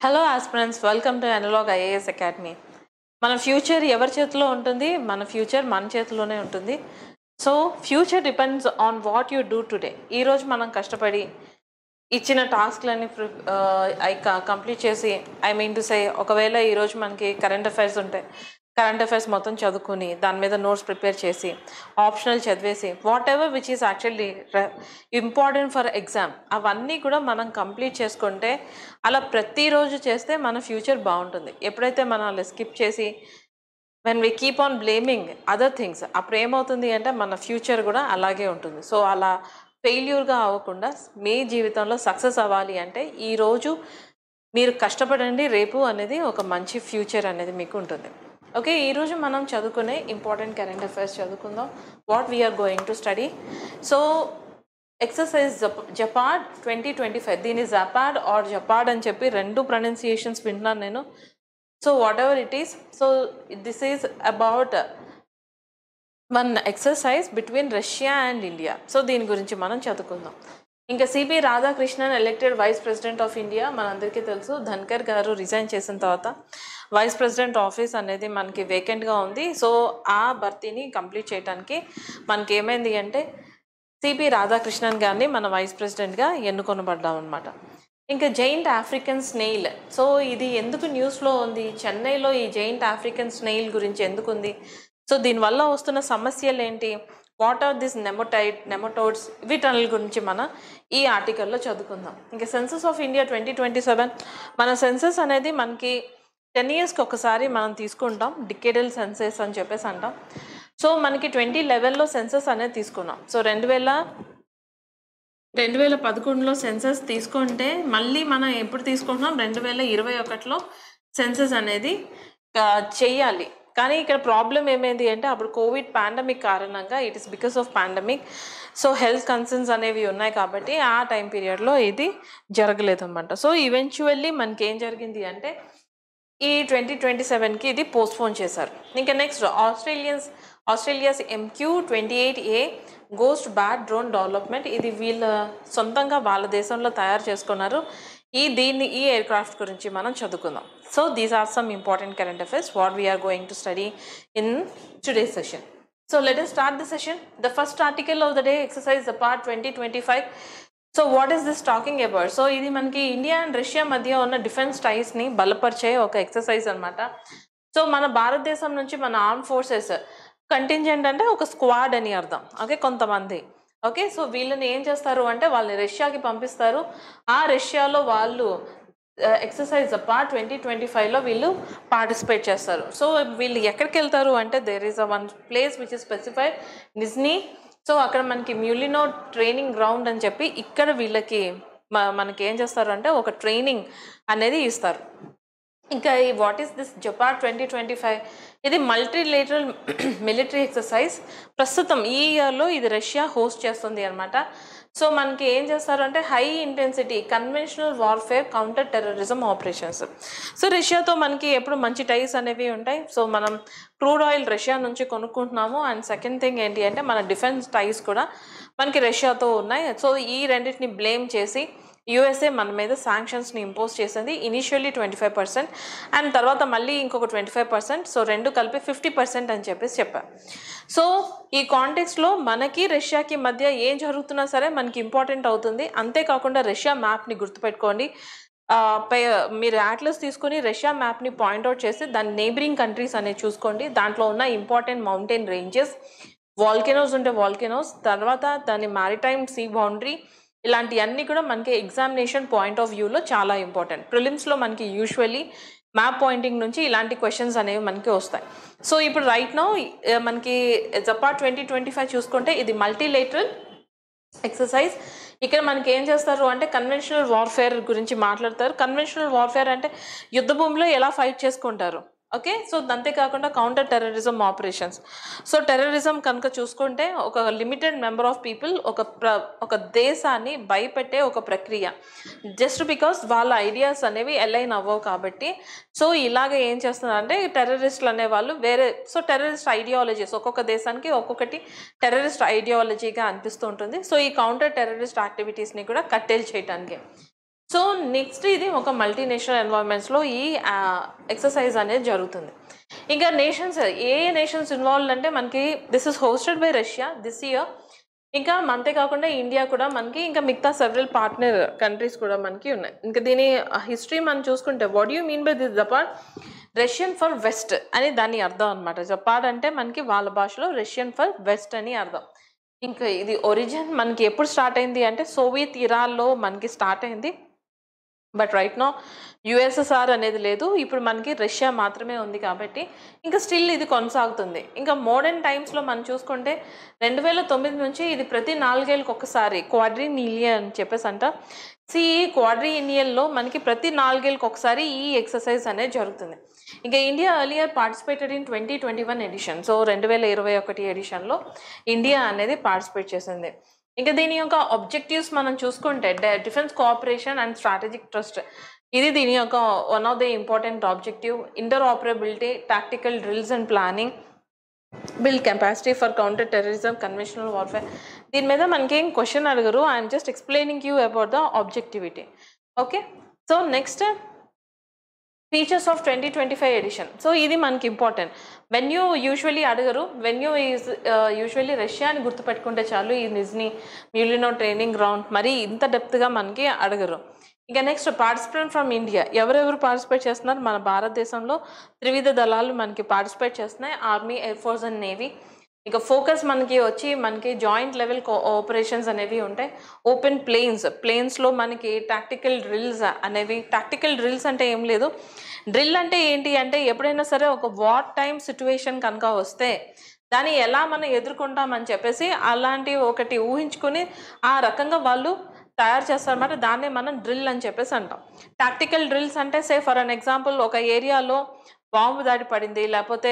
Hello aspirants, welcome to Analog IAS academy. మన future ఎవరి చేతిలో ఉంటుంది? మన ఫ్యూచర్ మన చేతిలోనే ఉంటుంది. So future depends on what you do today. ఈరోజు మనం కష్టపడి ఇచ్చిన టాస్క్లన్నీ కంప్లీట్ చేసి, ఐ మీన్ టు సే, ఒకవేళ ఈరోజు మనకి కరెంట్ అఫైర్స్ ఉంటాయి, కరెంట్ అఫైర్స్ మొత్తం చదువుకుని దాని మీద నోట్స్ ప్రిపేర్ చేసి ఆప్షనల్ చదివేసి whatever which is actually important for exam అవన్నీ కూడా మనం కంప్లీట్ చేసుకుంటే, అలా ప్రతిరోజు చేస్తే మన ఫ్యూచర్ బాగుంటుంది. ఎప్పుడైతే మనం అలా స్కిప్ చేసి when we keep on blaming other things, అప్పుడు ఏమవుతుంది అంటే మన ఫ్యూచర్ కూడా అలాగే ఉంటుంది. సో అలా ఫెయిల్యూర్గా అవ్వకుండా మీ జీవితంలో సక్సెస్ అవ్వాలి అంటే ఈరోజు మీరు కష్టపడండి, రేపు అనేది ఒక మంచి ఫ్యూచర్ అనేది మీకు ఉంటుంది. ఓకే, ఈరోజు మనం చదువుకునే ఇంపార్టెంట్ కరెంట్ అఫైర్స్ చదువుకుందాం. What we are going to study. So exercise Zapad 2025, దీని జపాడ్ ఆర్ జపాడ్ అని చెప్పి రెండు ప్రొనౌన్సియేషన్స్ వింటున్నాను నేను. So whatever it is, so this is about one exercise between Russia and India. So దీని గురించి మనం చదువుకుందాం. ఇంకా CP Radhakrishnan elected vice president of India. మనందరికీ తెలుసు, ధన్కర్ గారు రిజైన్ చేసిన తర్వాత వైస్ ప్రెసిడెంట్ ఆఫీస్ అనేది మనకి వేకెంట్గా ఉంది. సో ఆ భర్తీని కంప్లీట్ చేయడానికి మనకి ఏమైంది అంటే సిపి రాధాకృష్ణన్ గారిని మన వైస్ ప్రెసిడెంట్గా ఎన్నుకొనబడ్డాం అనమాట. ఇంకా జైంట్ ఆఫ్రికన్ స్నేయిల్. సో ఇది ఎందుకు న్యూస్లో ఉంది? చెన్నైలో ఈ జైంట్ ఆఫ్రికన్ స్నేయిల్ గురించి ఎందుకు ఉంది? సో దీనివల్ల వస్తున్న సమస్యలు ఏంటి? What are this nematodes? వీటన్నిటి గురించి మనం ఈ ఆర్టికల్లో చదువుకుందాం. ఇంకా సెన్సస్ ఆఫ్ ఇండియా 2027. మన సెన్సస్ అనేది మనకి 10 yearsకి ఒకసారి మనం తీసుకుంటాం. డికేడల్ సెన్సస్ అని చెప్పేసి అంటాం. సో మనకి 2011లో సెన్సస్ అనేది తీసుకున్నాం. సో 2011లో సెన్సస్ తీసుకుంటే మళ్ళీ మనం ఎప్పుడు తీసుకుంటున్నాం? 2021లో సెన్సస్ అనేది చెయ్యాలి. కానీ ఇక్కడ ప్రాబ్లం ఏమైంది అంటే అప్పుడు కోవిడ్ పాండమిక్ కారణంగా, it is because of pandemic, so health concerns అనేవి ఉన్నాయి కాబట్టి ఆ టైం పీరియడ్లో ఇది జరగలేదు అనమాట. సో ఈవెన్చువల్లీ మనకి ఏం జరిగింది అంటే ఈ 2027కి ఇది పోస్ట్పోన్ చేశారు. ఇంకా next Australia's MQ-28A ghost bad drone development. ఇది వీళ్ళ సొంతంగా వాళ్ళ దేశంలో తయారు చేసుకున్నారు. ఈ ఎయిర్ క్రాఫ్ట్ గురించి మనం చదువుకుందాం. So these are some important current affairs what we are going to study in today's session. So let us start the session. The first article of the day, exercise part 2025. So what is this talking about? So ఇది మనకి India and Russia మధ్య ఉన్న defence టైస్ని బలపరిచే ఒక exercise అనమాట. So మన భారతదేశం నుంచి మన ఆర్మ్ ఫోర్సెస్ కంటింజెంట్ అంటే ఒక స్క్వాడ్ అని అర్థం. ఓకే, కొంతమంది. ఓకే, సో వీళ్ళని ఏం చేస్తారు అంటే వాళ్ళని రష్యాకి పంపిస్తారు. ఆ రష్యాలో వాళ్ళు ఎక్సర్సైజ్ పార్ట్ 2025లో వీళ్ళు పార్టిసిపేట్ చేస్తారు. సో వీళ్ళు ఎక్కడికి వెళ్తారు అంటే there is one place which is specified, Nizhny. So అక్కడ మనకి మ్యూలినో ట్రైనింగ్ గ్రౌండ్ అని చెప్పి ఇక్కడ వీళ్ళకి మనకి ఏం చేస్తారు అంటే ఒక ట్రైనింగ్ అనేది ఇస్తారు. ఇంకా ఈ వాట్ ఈస్ దిస్ జపాడ్ 2025? ఇది మల్టీలేటరల్ మిలిటరీ ఎక్సర్సైజ్. ప్రస్తుతం ఈ ఇయర్లో ఇది రష్యా హోస్ట్ చేస్తుంది అనమాట. సో మనకి ఏం చేస్తారు అంటే high intensity conventional warfare counter terrorism operations. So రష్యాతో మనకి ఎప్పుడు మంచి టైస్ అనేవి ఉంటాయి. సో మనం క్రూడ్ ఆయిల్ రష్యా నుంచి కొనుక్కుంటున్నాము. అండ్ సెకండ్ థింగ్ ఏంటి అంటే మన డిఫెన్స్ టైస్ కూడా మనకి రష్యాతో ఉన్నాయి. సో ఈ రెండింటిని బ్లేమ్ చేసి యూఎస్ఏ మన మీద శాంక్షన్స్ని ఇంపోజ్ చేసింది. ఇనిషియల్లీ 25% అండ్ తర్వాత మళ్ళీ ఇంకొక 25%. సో రెండు కలిపి 50% అని చెప్పారు. సో ఈ కాంటెక్స్లో మనకి రష్యాకి మధ్య ఏం జరుగుతున్నా సరే మనకి ఇంపార్టెంట్ అవుతుంది. అంతేకాకుండా రష్యా మ్యాప్ని గుర్తుపెట్టుకోండి. మీరు అట్లస్ తీసుకొని రష్యా మ్యాప్ని పాయింట్అవుట్ చేసి దాని నేబరింగ్ కంట్రీస్ అనేది చూసుకోండి. దాంట్లో ఉన్న ఇంపార్టెంట్ మౌంటైన్ రేంజెస్, వాల్కెనోస్ ఉంటే వాల్కెనోస్, తర్వాత దాని మ్యారిటైమ్ సీ బౌండరీ, ఇలాంటివన్నీ కూడా మనకి ఎగ్జామినేషన్ పాయింట్ ఆఫ్ వ్యూలో చాలా ఇంపార్టెంట్. ప్రిలిమ్స్లో మనకి యూజువల్లీ మ్యాప్ పాయింటింగ్ నుంచి ఇలాంటి క్వశ్చన్స్ అనేవి మనకి వస్తాయి. సో ఇప్పుడు రైట్ నౌ మనకి జపాడ్ 2025 చూసుకుంటే ఇది మల్టీలేటరల్ ఎక్సర్సైజ్. ఇక్కడ మనకి ఏం చేస్తారు అంటే కన్వెన్షనల్ వార్ఫేర్ గురించి మాట్లాడతారు. కన్వెన్షనల్ వార్ఫేర్ అంటే యుద్ధ భూమిలో ఎలా ఫైట్ చేసుకుంటారు. ఓకే, సో అంతేకాకుండా counter terrorism operations. So terrorism కనుక చూసుకుంటే ఒక లిమిటెడ్ నెంబర్ ఆఫ్ పీపుల్ ఒక దేశాన్ని భయపెట్టే ఒక ప్రక్రియ, జస్ట్ బికాస్ వాళ్ళ ఐడియాస్ అనేవి అలైన్ అవ్వవు కాబట్టి. సో ఇలాగ ఏం చేస్తున్నారంటే టెర్రరిస్టులు అనేవాళ్ళు వేరే, సో టెర్రరిస్ట్ ఐడియాలజీస్ ఒక్కొక్క దేశానికి ఒక్కొక్కటి టెర్రరిస్ట్ ఐడియాలజీగా అనిపిస్తూ ఉంటుంది. సో ఈ కౌంటర్ టెర్రరిస్ట్ యాక్టివిటీస్ని కూడా కట్టేల్ చేయడానికి సో నెక్స్ట్ ఇది ఒక మల్టీనేషనల్ ఎన్వైర్మెంట్స్లో ఈ ఎక్సర్సైజ్ అనేది జరుగుతుంది. ఇంకా నేషన్స్, ఏ నేషన్స్ ఇన్వాల్వ్ అంటే మనకి this is hosted by Russia this year. ఇంకా అంతేకాకుండా ఇండియా కూడా మనకి, ఇంకా మిగతా సెవరల్ పార్ట్నర్ కంట్రీస్ కూడా మనకి ఉన్నాయి. ఇంకా దీని హిస్టరీ మనం చూసుకుంటే what you mean by this Zapad, Russian for west అని దాని అర్థం అనమాట. జపాడ్ అంటే మనకి వాళ్ళ భాషలో రష్యన్ ఫర్ వెస్ట్ అని అర్థం. ఇంకా ఇది ఒరిజిన్ మనకి ఎప్పుడు స్టార్ట్ అయింది అంటే సోవియట్ ఇరాల్లో మనకి స్టార్ట్ అయింది. బట్ రైట్ నో యుఎస్ఎస్ఆర్ అనేది లేదు, ఇప్పుడు మనకి రష్యా మాత్రమే ఉంది కాబట్టి ఇంకా స్టిల్ ఇది కొనసాగుతుంది. ఇంకా మోడర్న్ టైమ్స్లో మనం చూసుకుంటే 2009 నుంచి ఇది ప్రతి 4 ఏళ్ళకి ఒకసారి క్వాడ్రినిలియన్ అని చెప్పేసి అంట. ఈ క్వాడ్రినియల్లో మనకి ప్రతి 4 ఏళ్ళకి ఒకసారి ఈ ఎక్సర్సైజ్ అనేది జరుగుతుంది. ఇంకా India earlier participated in 2021 edition. So 2021 ఎడిషన్లో ఇండియా అనేది పార్టిసిపేట్ చేసింది. ఇంకా దీని యొక్క ఆబ్జెక్టివ్స్ మనం చూసుకుంటే defence cooperation and strategic trust, ఇది దీని యొక్క one of the important objective. Interoperability, tactical drills and planning, build capacity for counter terrorism, conventional warfare. దీని మీద మనకి ఏం క్వశ్చన్ అడగరు, I'm just explaining you about the objectivity. Okay, so next features of 2025 edition. So ఇది మనకి important. Venue usually అడగరు, venue is usually Russia అని గుర్తుపెట్టుకుంటే చాలు. ఈ నిజ్నీ మ్యూలినో ట్రైనింగ్ గ్రౌండ్, మరి ఇంత డెప్త్గా మనకి అడగరు. ఇంకా నెక్స్ట్ పార్టిసిపెంట్ ఫ్రమ్ ఇండియా, ఎవరెవరు పార్టిసిపేట్ చేస్తున్నారు? మన భారతదేశంలో త్రివిధ దళాలు మనకి పార్టిసిపేట్ చేస్తున్నాయి, army, air force and navy. ఇక ఫోకస్ మనకి వచ్చి మనకి జాయింట్ లెవెల్ ఆపరేషన్స్ అనేవి ఉంటాయి. ఓపెన్ ప్లేన్స్లో మనకి టాక్టికల్ డ్రిల్స్ అనేవి. టాక్టికల్ డ్రిల్స్ అంటే ఏం లేదు, డ్రిల్ అంటే ఏంటి అంటే ఎప్పుడైనా సరే ఒక వార్ టైం సిచ్యువేషన్ కనుక వస్తే దాన్ని ఎలా మనం ఎదుర్కొంటామని చెప్పేసి అలాంటి ఒకటి ఊహించుకొని ఆ రకంగా వాళ్ళు తయారు చేస్తారన్నమాట. దాన్నే మనం డ్రిల్ అని చెప్పేసి అంటాం. టాక్టికల్ డ్రిల్స్ అంటే సే ఫర్ అన్ ఎగ్జాంపుల్ ఒక ఏరియాలో బాంబు దాడి పడింది, లేకపోతే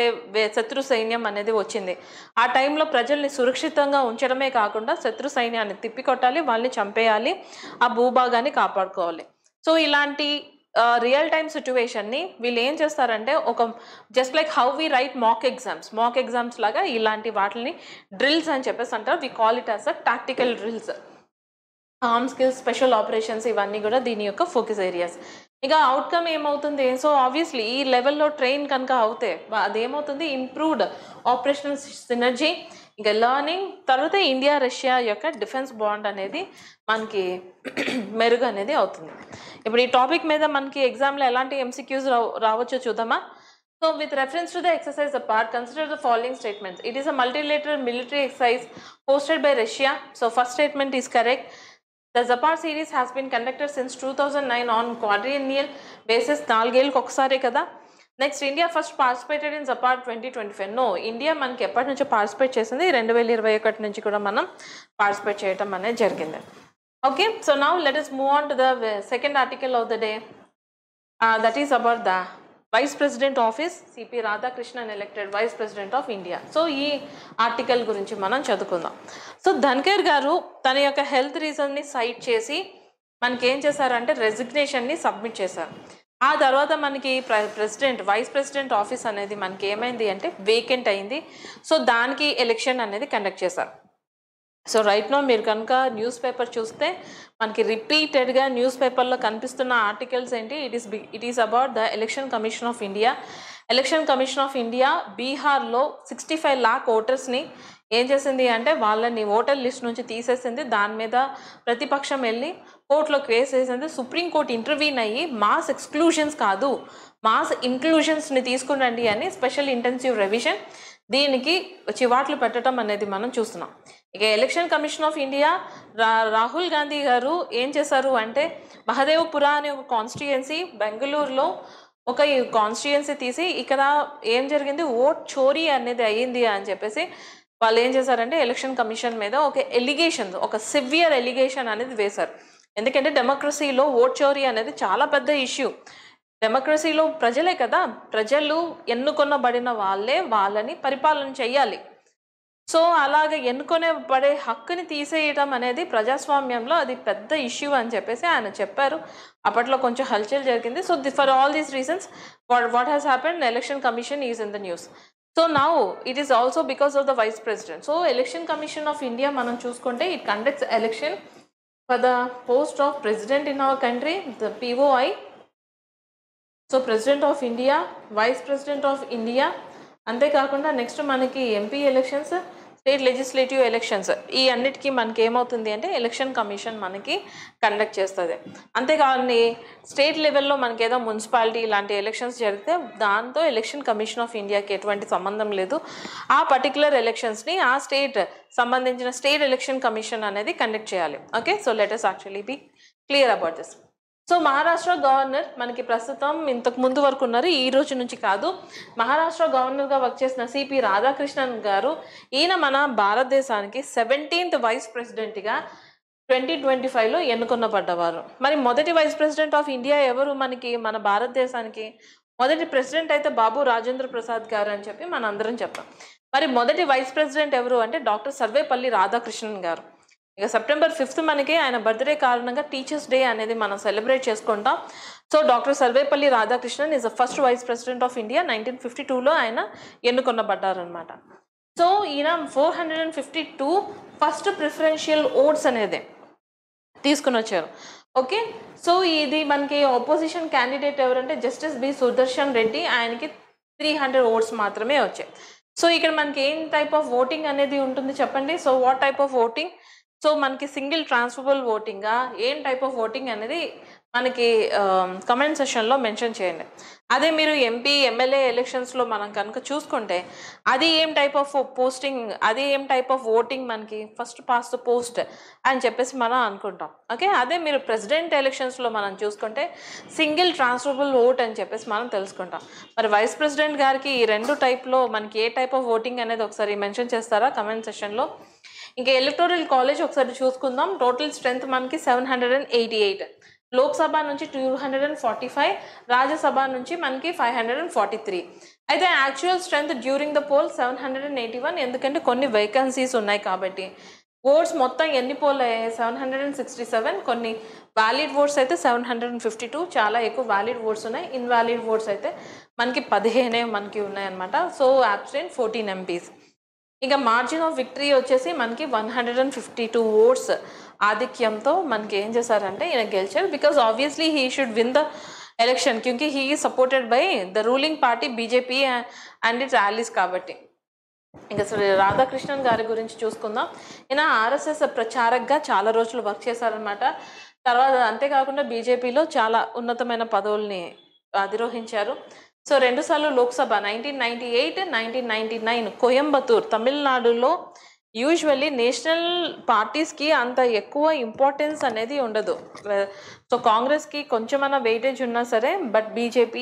శత్రు సైన్యం అనేది వచ్చింది. ఆ టైంలో ప్రజల్ని సురక్షితంగా ఉంచడమే కాకుండా శత్రు సైన్యాన్ని తిప్పికొట్టాలి, వాళ్ళని చంపేయాలి, ఆ భూభాగాన్ని కాపాడుకోవాలి. సో ఇలాంటి రియల్ టైమ్ సిచ్యువేషన్ని వీళ్ళు ఏం చేస్తారంటే ఒక just like how we write mock exams లాగా ఇలాంటి వాటిని డ్రిల్స్ అని చెప్పేసి అంటారు. We call it as a tactical drills. Arm skills, special operations, ఇవన్నీ కూడా దీని యొక్క ఫోకస్ ఏరియాస్. ఇక అవుట్కమ్ ఏమవుతుంది? సో ఆబ్వియస్లీ ఈ లెవెల్లో ట్రైన్ కనుక అవుతే అదేమవుతుంది, ఇంప్రూవ్డ్ ఆపరేషనల్ సినర్జీ, ఇంకా లర్నింగ్, తర్వాత ఇండియా రష్యా యొక్క డిఫెన్స్ బాండ్ అనేది మనకి మెరుగు అనేది అవుతుంది. ఇప్పుడు ఈ టాపిక్ మీద మనకి ఎగ్జామ్లో ఎలాంటి ఎంసీక్యూస్ రావచ్చో చూద్దామా. So with reference to the exercise apart, consider the following statements. It is a multilateral military exercise hosted by Russia. So first statement is correct. The Zapad series has been conducted since 2009 on quadrennial basis. 4 ఏళ్ళకి ఒకసారి కదా. Next India first participated in Zapad 2025. No, India మనకి ఎప్పటి నుంచో participate చేసింది, 2021 నుంచి కూడా మనం పార్టిసిపేట్ చేయడం అనేది జరిగింది. Okay, so now let us move on to the second article of the day. That is about the vice president office, CP Radhakrishnan elected vice president of India. So ఈ ఆర్టికల్ గురించి మనం చదువుకుందాం. సో ధన్ఖేర్ గారు తన యొక్క హెల్త్ రీజన్ని సైట్ చేసి మనకేం చేశారంటే రెసిగ్నేషన్ని సబ్మిట్ చేశారు. ఆ తర్వాత మనకి వైస్ ప్రెసిడెంట్ ఆఫీస్ అనేది మనకి ఏమైంది అంటే వేకెంట్ అయింది. సో దానికి ఎలక్షన్ అనేది కండక్ట్ చేశారు. సో రైట్ నో మీరు కనుక న్యూస్ పేపర్ చూస్తే మనకి రిపీటెడ్గా న్యూస్ పేపర్లో కనిపిస్తున్న ఆర్టికల్స్ ఏంటి, it is about the election commission of India. Election commission of India బీహార్లో 65 లాక్ ఓటర్స్ని ఏం చేసింది అంటే వాళ్ళని ఓటర్ లిస్ట్ నుంచి తీసేసింది. దాని మీద ప్రతిపక్షం వెళ్ళి కోర్టులో కేసు వేసింది. సుప్రీంకోర్టు ఇంటర్వ్యూన్ అయ్యి మాస్ ఎక్స్క్లూషన్స్ కాదు, మాస్ ఇంక్లూషన్స్ని తీసుకురండి అని స్పెషల్ ఇంటెన్సివ్ రెవిజన్ దీనికి చివాట్లు పెట్టడం అనేది మనం చూస్తున్నాం. ఇక election commission of India Rahul Gandhi గారు ఏం చేశారు అంటే మహదేవ్పురా అనే ఒక కాన్స్టిట్యుయెన్సీ బెంగళూరులో ఒక కాన్స్టిట్యుయెన్సీ తీసి ఇక్కడ ఏం జరిగింది, ఓట్ చోరీ అనేది అయ్యింది అని చెప్పేసి వాళ్ళు ఏం చేశారంటే ఎలక్షన్ కమిషన్ మీద ఒక సివియర్ ఎలిగేషన్ అనేది వేశారు. ఎందుకంటే డెమోక్రసీలో ఓట్ చోరీ అనేది చాలా పెద్ద ఇష్యూ. డెమోక్రసీలో ప్రజలే కదా, ప్రజలు ఎన్నుకొనబడిన వాళ్ళని పరిపాలన చెయ్యాలి. సో అలాగే ఎన్నుకొనే హక్కుని తీసేయడం అనేది ప్రజాస్వామ్యంలో అది పెద్ద ఇష్యూ అని చెప్పేసి ఆయన చెప్పారు. అప్పట్లో కొంచెం హల్చల్ జరిగింది. So for all these reasons what has happened, election commission is in the news. So now it is also because of the vice president. So election commission of India మనం చూసుకుంటే it conducts election for the post of president in our country the POI. So president of India, vice president of India, అంతేకాకుండా next మనకి MP elections, state legislative elections, ఈ అన్నిటికీ మనకి ఏమవుతుంది అంటే election commission మనకి కండక్ట్ చేస్తుంది. అంతేకాని స్టేట్ లెవెల్లో మనకి ఏదో మున్సిపాలిటీ ఇలాంటి ఎలక్షన్స్ జరిగితే దాంతో ఎలక్షన్ కమిషన్ ఆఫ్ ఇండియాకి ఎటువంటి సంబంధం లేదు. ఆ పర్టికులర్ ఎలక్షన్స్ని ఆ స్టేట్ సంబంధించిన స్టేట్ ఎలక్షన్ కమిషన్ అనేది కండక్ట్ చేయాలి. Okay, so let us actually be clear about this. So Maharashtra governor మనకి ప్రస్తుతం ఇంతకు ముందు వరకు ఉన్నారు, ఈ రోజు నుంచి కాదు. మహారాష్ట్ర గవర్నర్గా వర్క్ చేసిన CP రాధాకృష్ణన్ గారు, ఈయన మన భారతదేశానికి 17th వైస్ ప్రెసిడెంట్గా 2025లో ఎన్నుకొనబడ్డవారు. మరి మొదటి వైస్ ప్రెసిడెంట్ ఆఫ్ ఇండియా ఎవరు? మనకి మన భారతదేశానికి మొదటి ప్రెసిడెంట్ అయితే బాబు రాజేంద్ర ప్రసాద్ గారు అని చెప్పి మనం అందరం చెప్తాం. మరి మొదటి వైస్ ప్రెసిడెంట్ ఎవరు అంటే డాక్టర్ సర్వేపల్లి రాధాకృష్ణన్ గారు. ఇక September 5th మనకి ఆయన బర్త్డే కారణంగా టీచర్స్ డే అనేది మనం సెలబ్రేట్ చేసుకుంటాం. So doctor Sarvepalli Radhakrishnan is the first vice president of India. 1952లో ఆయన ఎన్నుకొనబడ్డారు అనమాట. సో ఈయన 452 ఫస్ట్ ప్రిఫరెన్షియల్ ఓట్స్ అనేది తీసుకుని వచ్చారు. ఓకే, సో ఇది మనకి ఆపోజిషన్ క్యాండిడేట్ ఎవరంటే జస్టిస్ బి సుదర్శన్ రెడ్డి, ఆయనకి 300 ఓట్స్ మాత్రమే వచ్చాయి. సో ఇక్కడ మనకి ఏం టైప్ ఆఫ్ ఓటింగ్ అనేది ఉంటుంది చెప్పండి. So what type of voting? So మనకి సింగిల్ ట్రాన్స్ఫరబుల్ ఓటింగా, ఏం టైప్ ఆఫ్ ఓటింగ్ అనేది మనకి కమెంట్ సెషన్లో మెన్షన్ చేయండి. అదే మీరు MP MLA ఎలక్షన్స్లో మనం కనుక చూసుకుంటే అది ఏం టైప్ ఆఫ్ పోస్టింగ్, అది ఏం టైప్ ఆఫ్ ఓటింగ్ మనకి ఫస్ట్ పాస్ట్ పోస్ట్ అని చెప్పేసి మనం అనుకుంటాం. ఓకే, అదే మీరు ప్రెసిడెంట్ ఎలక్షన్స్లో మనం చూసుకుంటే సింగిల్ ట్రాన్స్ఫరబుల్ ఓట్ అని చెప్పేసి మనం తెలుసుకుంటాం. మరి వైస్ ప్రెసిడెంట్ గారికి ఈ రెండు టైప్లో మనకి ఏ టైప్ ఆఫ్ ఓటింగ్ అనేది ఒకసారి మెన్షన్ చేస్తారా కమెంట్ సెషన్లో? ఇంకా ఎలక్టోరల్ కాలేజ్ ఒకసారి చూసుకుందాం. టోటల్ స్ట్రెంత్ మనకి 788, లోక్సభ నుంచి 245, రాజ్యసభ నుంచి మనకి 543. అయితే actual strength during the poll 781, ఎందుకంటే కొన్ని వేకెన్సీస్ ఉన్నాయి కాబట్టి. ఓట్స్ మొత్తం ఎన్ని పోల్ అయ్యాయి? 767. కొన్ని వ్యాలిడ్ ఓట్స్ అయితే 752, చాలా ఎక్కువ వ్యాలిడ్ ఓట్స్ ఉన్నాయి. ఇన్వాలిడ్ ఓట్స్ అయితే మనకి 15 మనకి ఉన్నాయన్నమాట. So abstain 14 MPs. ఇంకా మార్జిన్ ఆఫ్ విక్టరీ వచ్చేసి మనకి 152 ఓట్స్ ఆధిక్యంతో మనకి ఏం చేశారంటే ఈయన గెలిచారు. Because obviously he should win the election, క్యూంకి he is supported by the ruling party BJP and its allies కాబట్టి. ఇంకా రాధాకృష్ణన్ గారి గురించి చూసుకుందాం. ఈయన RSS ప్రచారక్గా చాలా రోజులు వర్క్ చేశారనమాట. తర్వాత అంతేకాకుండా BJPలో చాలా ఉన్నతమైన పదవుల్ని అధిరోహించారు. సో 2 సార్లు లోక్సభ 1998, 1999 కోయంబత్తూర్ తమిళనాడులో. యూజువల్లీ నేషనల్ పార్టీస్కి అంత ఎక్కువ ఇంపార్టెన్స్ అనేది ఉండదు. సో కాంగ్రెస్కి కొంచెమైనా వెయిటేజ్ ఉన్నా సరే, బట్ BJP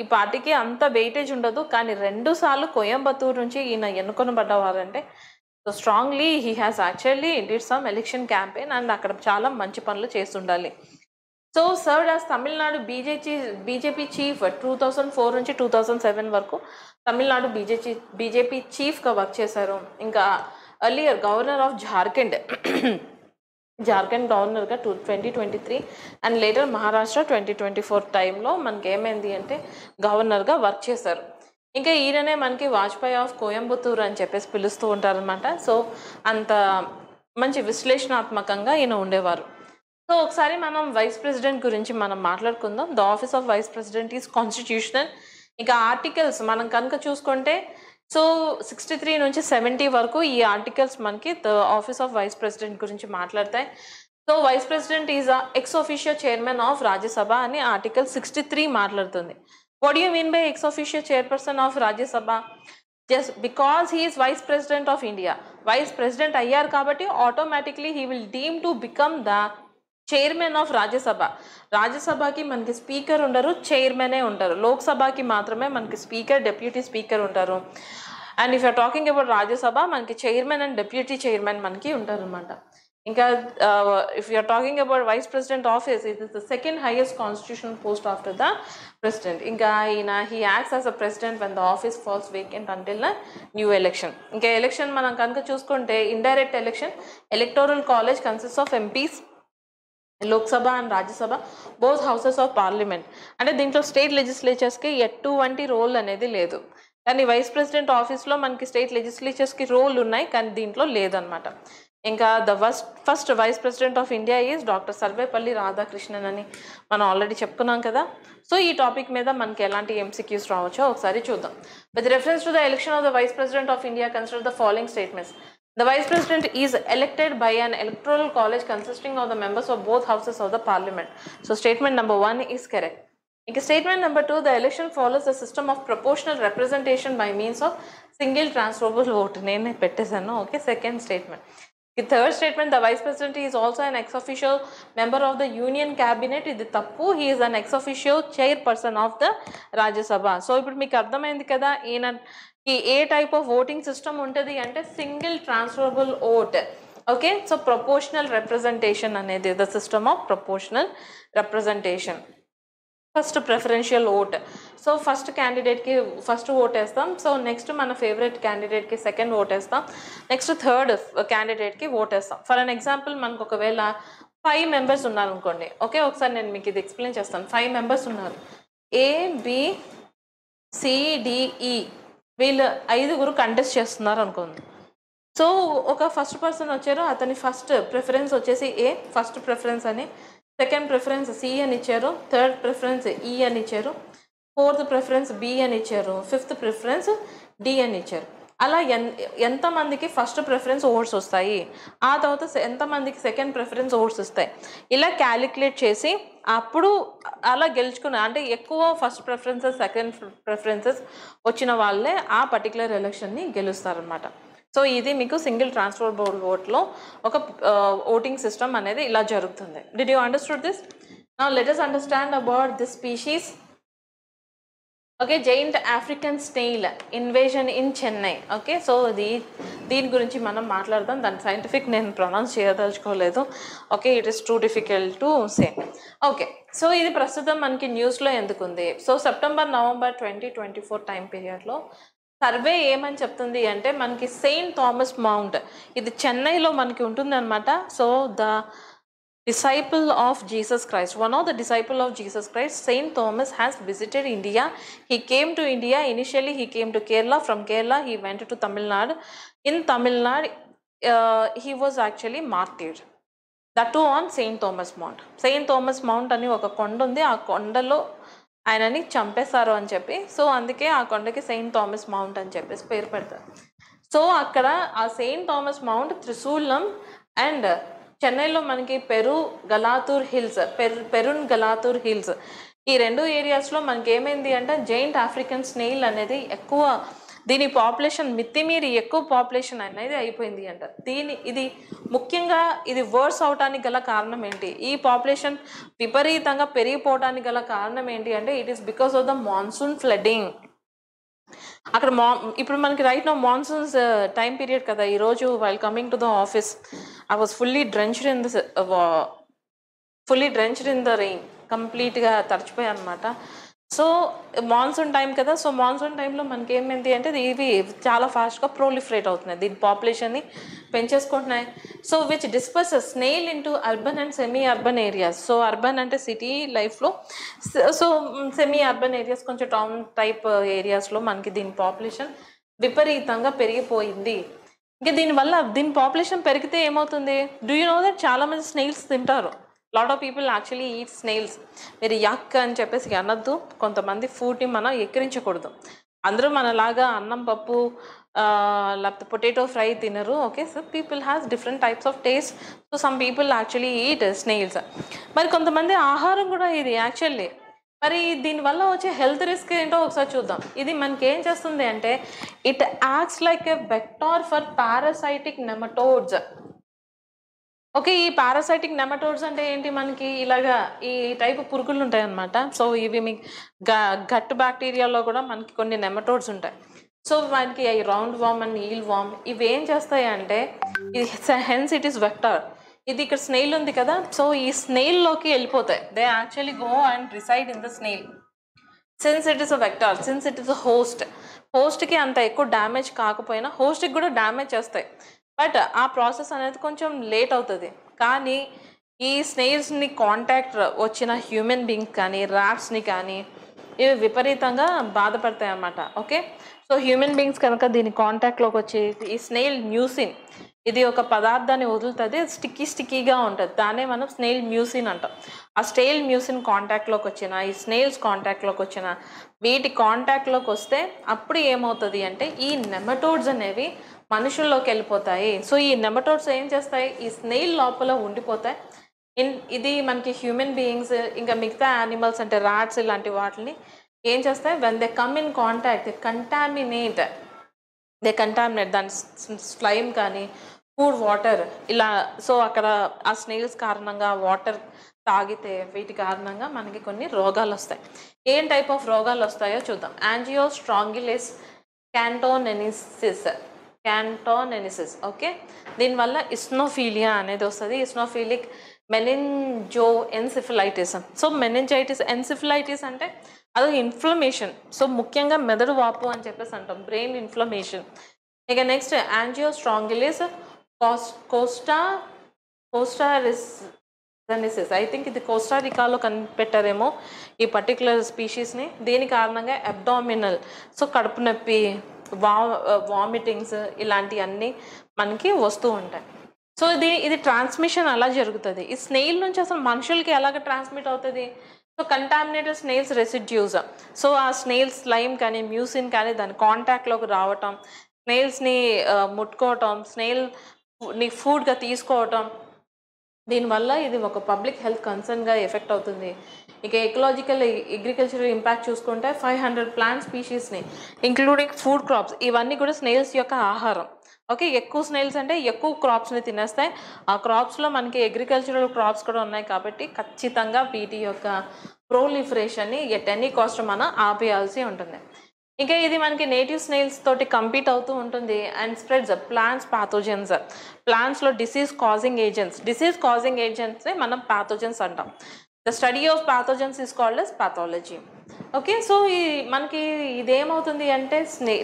ఈ పార్టీకి అంత వెయిటేజ్ ఉండదు. కానీ 2 సార్లు కోయంబత్తూర్ నుంచి ఈయన ఎన్నుకొనబడ్డవారంటే so strongly he has actually did some election campaign and అక్కడ చాలా మంచి పనులు చేస్తుండాలి. So served as Tamil Nadu BJP chief 2004 నుంచి 2007 వరకు తమిళనాడు BJP చీఫ్గా వర్క్ చేశారు. ఇంకా ఎర్లియర్ గవర్నర్ ఆఫ్ జార్ఖండ్ గవర్నర్గా 2023 అండ్ లేటర్ మహారాష్ట్ర 2024 టైంలో మనకి ఏమైంది అంటే గవర్నర్గా వర్క్ చేశారు. ఇంకా ఈయననే మనకి వాజ్పేయి ఆఫ్ కోయంబత్తూర్ అని చెప్పేసి పిలుస్తూ ఉంటారనమాట. సో అంత మంచి విశ్లేషణాత్మకంగా ఈయన ఉండేవారు. సో ఒకసారి మనం వైస్ ప్రెసిడెంట్ గురించి మనం మాట్లాడుకుందాం. The office of vice president is constitutional. ఇక ఆర్టికల్స్ మనం కనుక చూసుకుంటే సో 63 నుంచి 70 వరకు ఈ ఆర్టికల్స్ మనకి the office of vice president గురించి మాట్లాడతాయి. So vice president is ex officio chairman of Rajya Sabha అని ఆర్టికల్ 63 మాట్లాడుతుంది. What do you mean by ex officio chairperson of Rajya Sabha? Just because he is vice president of India. Vice president అయ్యారు కాబట్టి automatically he will deem to become the chairman of Rajya Sabha. రాజ్యసభకి మనకి speaker ఉండరు, చైర్మనే ఉంటారు. లోక్సభకి మాత్రమే మనకి స్పీకర్, డెప్యూటీ స్పీకర్ ఉంటారు. And if you're talking about Rajya Sabha మనకి చైర్మన్ అండ్ డెప్యూటీ చైర్మన్ మనకి ఉంటారు అనమాట. ఇంకా if you're talking about vice president office, it is the second highest constitutional post after the president. ఇంకా ఈయన he acts as a president when the office falls vacant until the new election. ఇంకా election మనం కనుక చూసుకుంటే indirect election, electoral college consist of MPs, Lok Sabha and Rajya Sabha, both houses of parliament. అంటే దీంట్లో state లెజిస్లేచర్స్కి ఎటువంటి role అనేది లేదు. కానీ వైస్ ప్రెసిడెంట్ ఆఫీస్లో మనకి స్టేట్ లెజిస్లేచర్స్కి రోల్ ఉన్నాయి, కానీ దీంట్లో లేదనమాట. ఇంకా first vice president of India is doctor Sarvepalli Radhakrishnan అని మనం ఆల్రెడీ చెప్పుకున్నాం కదా. సో ఈ టాపిక్ మీద మనకి ఎలాంటి ఎంసీక్యూస్ రావచ్చో ఒకసారి చూద్దాం. With reference to the election of the vice president of India, consider the following statements. The vice president is elected by an electoral college consisting of the members of both houses of the parliament. So statement number 1 is correct. In statement number 2, the election follows the system of proportional representation by means of single transferable vote. Nene pettesanu. Okay, second statement. The third statement, the vice president is also an ex officio member of the union cabinet. Idi tappu. He is an ex officio chairperson of the Rajya Sabha. So ఇప్పుడు మీకు అర్థమైంది కదా ఏ type of voting system ఉంటుంది అంటే single transferable vote. Okay, so proportional representation అనేది the system of proportional representation. First preferential vote. So first క్యాండిడేట్కి first vote వేస్తాం. సో నెక్స్ట్ మన ఫేవరెట్ క్యాండిడేట్కి సెకండ్ ఓట్ వేస్తాం. నెక్స్ట్ థర్డ్ క్యాండిడేట్కి ఓట్ వేస్తాం. ఫర్ అన్ ఎగ్జాంపుల్ మనకు ఒకవేళ 5 మెంబర్స్ ఉన్నారు అనుకోండి. ఓకే, ఒకసారి నేను మీకు ఇది ఎక్స్ప్లెయిన్ చేస్తాను. 5 మెంబర్స్ ఉన్నారు, ABCDE, వీళ్ళు 5గురు కంటెస్ట్ చేస్తున్నారు అనుకోండి. సో ఒక ఫస్ట్ పర్సన్ వచ్చారు, అతని ఫస్ట్ ప్రిఫరెన్స్ వచ్చేసి ఏ, ఫస్ట్ ప్రిఫరెన్స్ అని, సెకండ్ ప్రిఫరెన్స్ సి అని ఇచ్చారు, థర్డ్ ప్రిఫరెన్స్ ఈ అని ఇచ్చారు, ఫోర్త్ ప్రిఫరెన్స్ బి అని ఇచ్చారు, ఫిఫ్త్ ప్రిఫరెన్స్ డి అని ఇచ్చారు. అలా ఎంతమందికి ఫస్ట్ ప్రిఫరెన్స్ ఓట్స్ వస్తాయి, ఆ తర్వాత ఎంతమందికి సెకండ్ ప్రిఫరెన్స్ ఓట్స్ వస్తాయి, ఇలా క్యాలిక్యులేట్ చేసి అప్పుడు అలా గెలుచుకున్న అంటే ఎక్కువ ఫస్ట్ ప్రిఫరెన్సెస్ సెకండ్ ప్రిఫరెన్సెస్ వచ్చిన వాళ్ళే ఆ పర్టికులర్ ఎలక్షన్ని గెలుస్తారనమాట. సో ఇది మీకు సింగిల్ ట్రాన్స్ఫరబుల్ ఓట్లో ఒక ఓటింగ్ సిస్టమ్ అనేది ఇలా జరుగుతుంది. Did you understood this? Now let us understand about this species. Okay, giant African snail invasion in Chennai. Okay, so దీని గురించి మనం మాట్లాడదాం. దాని సైంటిఫిక్ నేను ప్రొనౌన్స్ చేయదలుచుకోలేదు. Okay, it is too difficult to say. Okay, so ఇది ప్రస్తుతం మనకి న్యూస్లో ఎందుకుంది? సో September-November 2024 టైం పీరియడ్లో సర్వే ఏమని చెప్తుంది అంటే మనకి సెయింట్ థామస్ మౌంట్, ఇది చెన్నైలో మనకి ఉంటుంది అనమాట. So the disciple of Jesus Christ, one of the disciple of Jesus Christ, Saint Thomas, has visited India. He came to India. Initially he came to Kerala. From Kerala he went to Tamil Nadu. In Tamil Nadu he was actually martyred, that too on Saint Thomas Mount. Saint Thomas Mount అని ఒక కొండ ఉంది, ఆ కొండలో ఆయనని చంపేశారు అని చెప్పి, సో అందుకే ఆ కొండకి సెయింట్ థామస్ మౌంట్ అని చెప్పేసి పేరు పెడతారు. సో అక్కడ ఆ సెయింట్ థామస్ మౌంట్ త్రిశూలం అండ్ చెన్నైలో మనకి పెరున్ గలాతూర్ హిల్స్, ఈ 2 ఏరియాస్లో మనకి ఏమైంది అంటే జైంట్ ఆఫ్రికన్ స్నేయిల్ అనేది ఎక్కువ, దీని పాపులేషన్ మితిమీరి ఎక్కువ పాపులేషన్ అనేది అయిపోయింది అంట. ఇది ముఖ్యంగా ఇది వర్స్ అవటానికి గల కారణం ఏంటి, ఈ పాపులేషన్ విపరీతంగా పెరిగిపోవడానికి గల కారణం ఏంటి అంటే it is because of the monsoon flooding. అక్కడ ఇప్పుడు మనకి right now monsoons time period కదా. ఈరోజు while coming to the office I was fully drenched in the rain, కంప్లీట్గా తడిచిపోయాను అనమాట. సో మాన్సూన్ టైం కదా, సో మాన్సూన్ టైంలో మనకి ఏమైంది అంటే ఇవి చాలా ఫాస్ట్గా ప్రొలిఫరేట్ అవుతున్నాయి, దీని పాపులేషన్ని పెంచేసుకుంటున్నాయి. So which disperses snail into urban and semi urban areas. So urban అంటే సిటీ లైఫ్లో, సో సెమీ అర్బన్ ఏరియాస్ కొంచెం టౌన్ టైప్ ఏరియాస్లో మనకి దీని పాపులేషన్ విపరీతంగా పెరిగిపోయింది. ఇంకా దీనివల్ల దీని పాపులేషన్ పెరిగితే ఏమవుతుంది, డూ యూ నో దట్ చాలామంది స్నేయిల్స్ తింటారు. Lot of people actually eat snails. మీరు యక్ అని చెప్పేసి అనద్దు, కొంతమంది ఫుడ్ని మనం ఎక్కిరించకూడదు. అందరూ మనలాగా అన్నం పప్పు లేకపోతే పొటాటో ఫ్రై తినరు. Okay, so people has different types of taste. So some people actually eat snails. మరి కొంతమంది ఆహారం కూడా ఇది యాక్చువల్లీ. మరి దీనివల్ల వచ్చే హెల్త్ రిస్క్ ఏంటో ఒకసారి చూద్దాం. ఇది మనకి ఏం చేస్తుంది అంటే it acts like a vector for parasitic nematodes. Okay, ఈ పారాసైటిక్ నెమటోడ్స్ అంటే ఏంటి, మనకి ఇలాగా ఈ టైప్ పురుగులు ఉంటాయి అన్నమాట. సో ఇవి మీ గట్ బ్యాక్టీరియాలో కూడా మనకి కొన్ని నెమటోడ్స్ ఉంటాయి. సో మనకి ఈ రౌండ్ వామ్ అండ్ ఈల్ వామ్ ఇవి ఏం చేస్తాయి అంటే హెన్స్ ఇట్ ఈస్ వెక్టార్. ఇది ఇక్కడ స్నేల్ ఉంది కదా, సో ఈ స్నేల్లోకి వెళ్ళిపోతాయి. They actually go and reside in the snail. Since it is a vector, since it is a హోస్ట్కి అంత ఎక్కువ డ్యామేజ్ కాకపోయినా హోస్ట్కి కూడా డ్యామేజ్ చేస్తాయి. బట్ ఆ ప్రాసెస్ అనేది కొంచెం లేట్ అవుతుంది. కానీ ఈ స్నేల్స్ని కాంటాక్ట్ వచ్చిన హ్యూమన్ బీయింగ్స్ కానీ ర్యాట్స్ని కానీ ఇవి విపరీతంగా బాధపడతాయి అన్నమాట. ఓకే, సో హ్యూమన్ బీయింగ్స్ కనుక దీని కాంటాక్ట్లోకి వచ్చి ఈ స్నేల్ న్యూసిన్, ఇది ఒక పదార్థాన్ని వదులుతుంది, స్టిక్కీగా ఉంటుంది, దాన్నే మనం స్నేల్ మ్యూసిన్ అంటాం. ఆ స్నేల్ మ్యూసిన్ కాంటాక్ట్లోకి వచ్చిన, ఈ స్నేల్స్ కాంటాక్ట్లోకి వచ్చిన, వీటి కాంటాక్ట్లోకి వస్తే అప్పుడు ఏమవుతుంది అంటే ఈ నెమటోడ్స్ అనేవి మనుషుల్లోకి వెళ్ళిపోతాయి. సో ఈ నెమటోడ్స్ ఏం చేస్తాయి, ఈ స్నేల్ లోపల ఉండిపోతాయి. ఇది మనకి హ్యూమన్ బీయింగ్స్ ఇంకా మిగతా యానిమల్స్ అంటే రాట్స్ ఇలాంటి వాటిని ఏం చేస్తాయి, when they come in contact they contaminate దాని స్లైమ్ కానీ ఫుడ్ వాటర్ ఇలా. సో అక్కడ ఆ స్నేల్స్ కారణంగా వాటర్ తాగితే వీటి కారణంగా మనకి కొన్ని రోగాలు వస్తాయి. ఏం టైప్ ఆఫ్ రోగాలు వస్తాయో చూద్దాం. యాంజియోస్ట్రాంగిలిస్ క్యాంటోనెనిసిస్. ఓకే, దీనివల్ల ఇస్నోఫీలియా అనేది వస్తుంది. ఇస్నోఫీలిక్ మెనింజోఎన్సెఫలైటిస్. సో మెనింజైటిస్ ఎన్సెఫలైటిస్ అంటే అదొక ఇన్ఫ్లమేషన్. సో ముఖ్యంగా మెదడు వాపు అని చెప్పేసి అంటాం, బ్రెయిన్ ఇన్ఫ్లమేషన్. ఇక నెక్స్ట్ యాంజియోస్ట్రాంగిలిస్ కోస్టారికానిసిస్. ఐ థింక్ ఇది కోస్టారికాలో కనిపెట్టారేమో ఈ పర్టికులర్ స్పీషీస్ని. దీని కారణంగా అబ్డామినల్, సో కడుపు నొప్పి, వామిటింగ్స్ ఇలాంటివన్నీ మనకి వస్తూ ఉంటాయి. సో ఇది ట్రాన్స్మిషన్ అలా జరుగుతుంది. ఈ స్నేల్ నుంచి అసలు మనుషులకి ఎలాగ ట్రాన్స్మిట్ అవుతుంది, so contaminated snails residues. So ఆ స్నేల్స్ స్లైమ్ కానీ మ్యూసిన్ కానీ దాని కాంటాక్ట్లోకి రావటం, స్నేల్స్ని ముట్టుకోవటం, స్నేల్ని ఫుడ్గా తీసుకోవటం, దీనివల్ల ఇది ఒక పబ్లిక్ హెల్త్ కన్సర్న్గా ఎఫెక్ట్ అవుతుంది. ఇక ఎకలాజికల్ అగ్రికల్చరల్ ఇంపాక్ట్ చూసుకుంటే 500 ప్లాంట్ స్పీషీస్ని ఇంక్లూడింగ్ ఫుడ్ క్రాప్స్, ఇవన్నీ కూడా స్నేల్స్ యొక్క ఆహారం. ఓకే, ఎక్కువ స్నేల్స్ అంటే ఎక్కువ క్రాప్స్ని తినేస్తాయి. ఆ క్రాప్స్లో మనకి అగ్రికల్చరల్ క్రాప్స్ కూడా ఉన్నాయి కాబట్టి ఖచ్చితంగా వీటి యొక్క ప్రోలిఫరేషన్ని ఎట్ ఎనీ కాస్ట్ మనం ఆపేయాల్సి ఉంటుంది. ఇంకా ఇది మనకి నేటివ్ స్నేల్స్ తోటి కంపీట్ అవుతూ ఉంటుంది అండ్ స్ప్రెడ్స్ ప్లాంట్స్ పాథోజన్స్. ప్లాంట్స్లో డిసీజ్ కాజింగ్ ఏజెంట్స్ని మనం పాథోజన్స్ అంటాం. The study of pathogens is called as pathology. Okay, so మనకి ఇదేమవుతుంది అంటే